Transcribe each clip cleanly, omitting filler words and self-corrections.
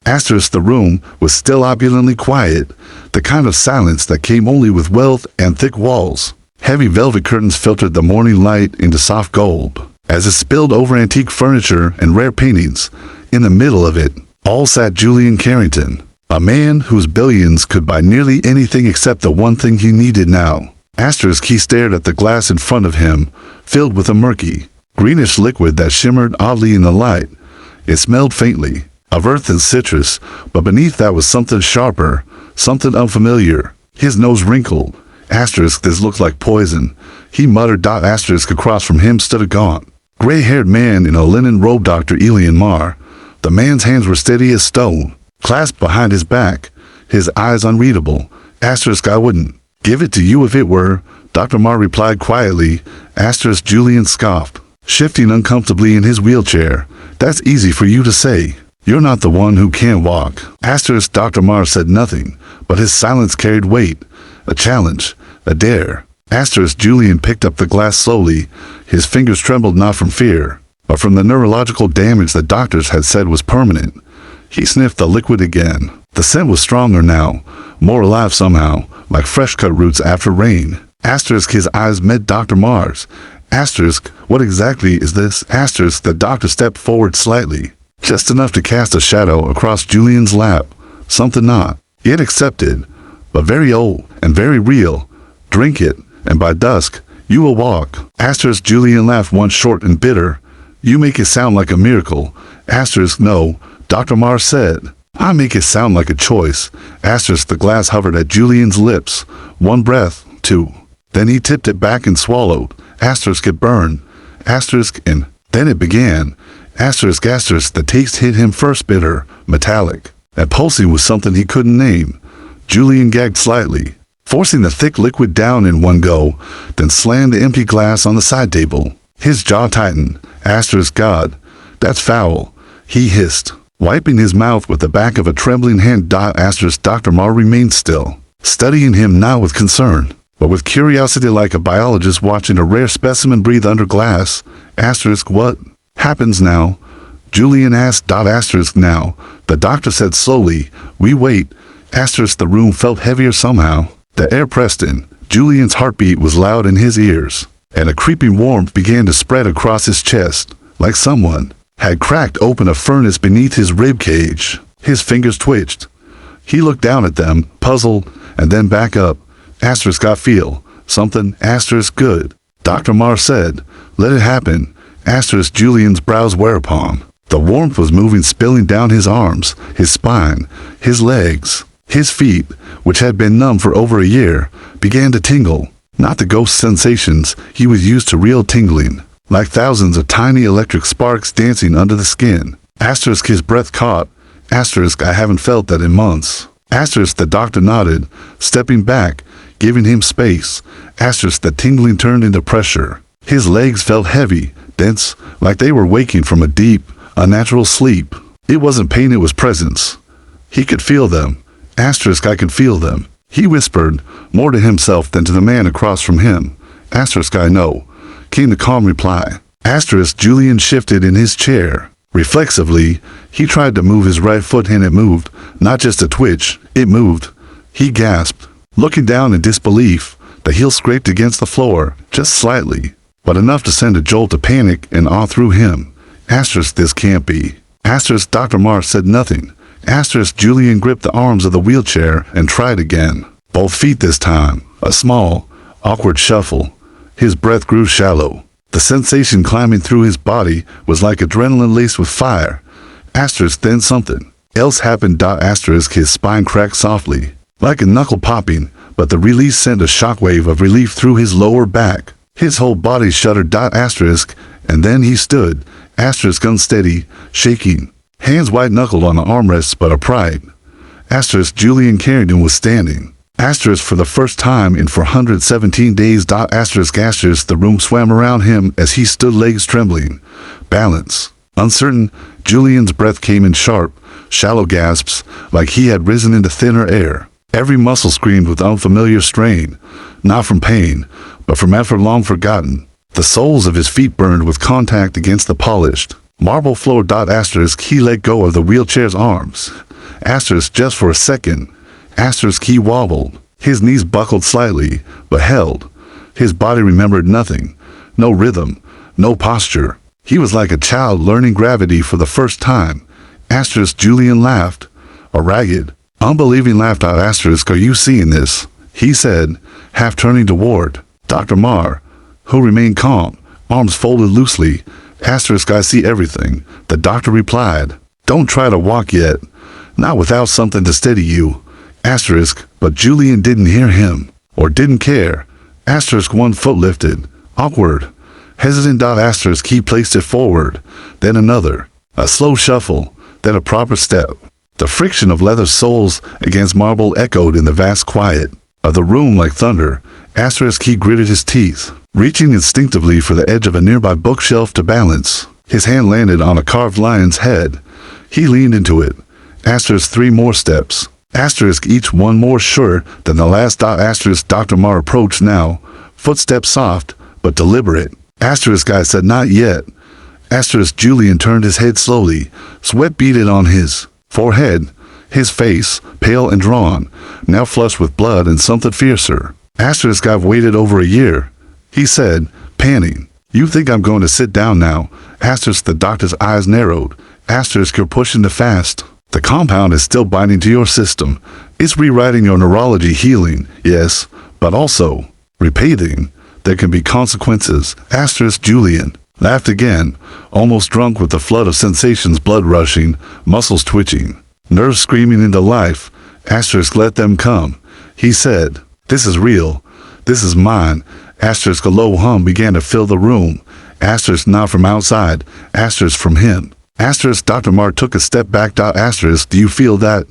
Asterisk the room was still opulently quiet, the kind of silence that came only with wealth and thick walls. Heavy velvet curtains filtered the morning light into soft gold, as it spilled over antique furniture and rare paintings. In the middle of it all sat Julian Carrington, a man whose billions could buy nearly anything except the one thing he needed now. Asterisk he stared at the glass in front of him, filled with a murky, greenish liquid that shimmered oddly in the light. It smelled faintly of earth and citrus, but beneath that was something sharper, something unfamiliar. His nose wrinkled. Asterisk, this looked like poison, he muttered. Asterisk across from him stood a gaunt, gray-haired man in a linen robe. Dr. Elian Marr. The man's hands were steady as stone, clasped behind his back, his eyes unreadable. Asterisk, I wouldn't give it to you if it were, Dr. Marr replied quietly. Asterisk Julian scoffed, shifting uncomfortably in his wheelchair. That's easy for you to say. You're not the one who can't walk. Asterisk Dr. Marr said nothing, but his silence carried weight, a challenge, a dare. Asterisk Julian picked up the glass slowly. His fingers trembled not from fear, but from the neurological damage that doctors had said was permanent. He sniffed the liquid again. The scent was stronger now, more alive somehow, like fresh-cut roots after rain. Asterisk his eyes met Dr. Marr's. Asterisk, what exactly is this? Asterisk the doctor stepped forward slightly, just enough to cast a shadow across Julian's lap. Something not yet accepted, but very old and very real. Drink it, and by dusk, you will walk. Asterisk Julian laughed once short and bitter. You make it sound like a miracle. Asterisk no, Dr. Marr said. I make it sound like a choice. Asterisk the glass hovered at Julian's lips. One breath, two. Then he tipped it back and swallowed. Asterisk it burned. Asterisk and then it began. Asterisk the taste hit him first bitter, metallic, and pulsing with something he couldn't name. Julian gagged slightly, forcing the thick liquid down in one go, then slammed the empty glass on the side table. His jaw tightened. Asterisk God, that's foul, he hissed, wiping his mouth with the back of a trembling hand. Asterisk Dr. Marr remained still, studying him now with concern, but with curiosity like a biologist watching a rare specimen breathe under glass. Asterisk what happens now? Julian asked. Asterisk now, the doctor said slowly. We wait. Asterisk the room felt heavier somehow. The air pressed in. Julian's heartbeat was loud in his ears, and a creeping warmth began to spread across his chest, like someone had cracked open a furnace beneath his rib cage. His fingers twitched. He looked down at them, puzzled, and then back up. Asterisk I feel something. Asterisk good, Dr. Marr said. Let it happen. Asterisk Julian's brows whereupon the warmth was moving, spilling down his arms, his spine, his legs. His feet, which had been numb for over a year, began to tingle. Not the ghost sensations he was used to, real tingling, like thousands of tiny electric sparks dancing under the skin. Asterisk his breath caught. Asterisk I haven't felt that in months. Asterisk the doctor nodded, stepping back, giving him space. Asterisk the tingling turned into pressure. His legs felt heavy, dense, like they were waking from a deep, unnatural sleep. It wasn't pain, it was presence. He could feel them. Asterisk I can feel them, he whispered, more to himself than to the man across from him. Asterisk I know, came the calm reply. Asterisk Julian shifted in his chair. Reflexively, he tried to move his right foot, and it moved, not just a twitch, it moved. He gasped, looking down in disbelief. The heel scraped against the floor, just slightly, but enough to send a jolt of panic and awe through him. Asterisk this can't be. Asterisk Dr. Marr said nothing. Asterisk Julian gripped the arms of the wheelchair and tried again. Both feet this time. A small, awkward shuffle. His breath grew shallow. The sensation climbing through his body was like adrenaline laced with fire. Asterisk then something else happened. Asterisk his spine cracked softly, like a knuckle popping, but the release sent a shockwave of relief through his lower back. His whole body shuddered. Asterisk, and then he stood. Asterisk unsteady, shaking. Hands white-knuckled on the armrests but upright. Asterisk Julian Carrington was standing. Asterisk for the first time in 417 days. Asterisk the room swam around him as he stood, legs trembling. Balance. Uncertain, Julian's breath came in sharp, shallow gasps, like he had risen into thinner air. Every muscle screamed with unfamiliar strain, not from pain, but from effort long forgotten. The soles of his feet burned with contact against the polished marble floor. Asterisk he let go of the wheelchair's arms. Asterisk just for a second. Asterisk he wobbled. His knees buckled slightly, but held. His body remembered nothing. No rhythm. No posture. He was like a child learning gravity for the first time. Asterisk Julian laughed. A ragged, unbelieving laugh. Asterisk, are you seeing this? He said, half turning toward Dr. Marr, who remained calm, arms folded loosely. Asterisk, I see everything, the doctor replied. Don't try to walk yet. Not without something to steady you. Asterisk, but Julian didn't hear him, or didn't care. Asterisk, one foot lifted. Awkward. Hesitant. Asterisk, he placed it forward, then another. A slow shuffle, then a proper step. The friction of leather soles against marble echoed in the vast quiet of the room like thunder. Asterisk, he gritted his teeth, reaching instinctively for the edge of a nearby bookshelf to balance. His hand landed on a carved lion's head. He leaned into it. Asterisk, 3 more steps. Asterisk, each one more sure than the last. Asterisk, Dr. Marr approached now, footsteps soft but deliberate. Asterisk, I said not yet. Asterisk, Julian turned his head slowly. Sweat beaded on his forehead. His face, pale and drawn, now flushed with blood and something fiercer. Asterisk, I've waited over a year, he said, panting. You think I'm going to sit down now? Asterisk, the doctor's eyes narrowed. Asterisk, you're pushing too fast. The compound is still binding to your system. It's rewriting your neurology. Healing, yes, but also repathing. There can be consequences. Asterisk, Julian laughed again, almost drunk with the flood of sensations, blood rushing, muscles twitching, nerves screaming into life. Asterisk, let them come, he said. This is real. This is mine. Asterisk, a low hum began to fill the room. Asterisk, not from outside. Asterisk, from him. Asterisk, Dr. Marr took a step back. Asterisk, do you feel that?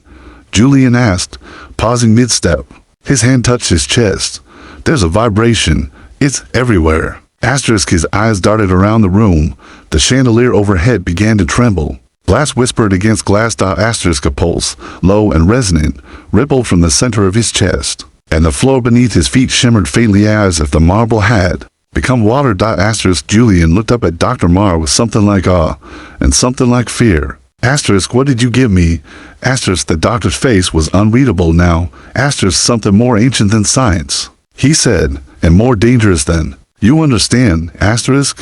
Julian asked, pausing mid-step. His hand touched his chest. There's a vibration. It's everywhere. Asterisk, his eyes darted around the room. The chandelier overhead began to tremble. Glass whispered against glass. Asterisk, a pulse, low and resonant, rippled from the center of his chest, and the floor beneath his feet shimmered faintly as if the marble had become water. Asterisk, Julian looked up at Dr. Marr with something like awe and something like fear. Asterisk, what did you give me? Asterisk, the doctor's face was unreadable now. Asterisk, something more ancient than science, he said, and more dangerous than. You understand, Asterisk?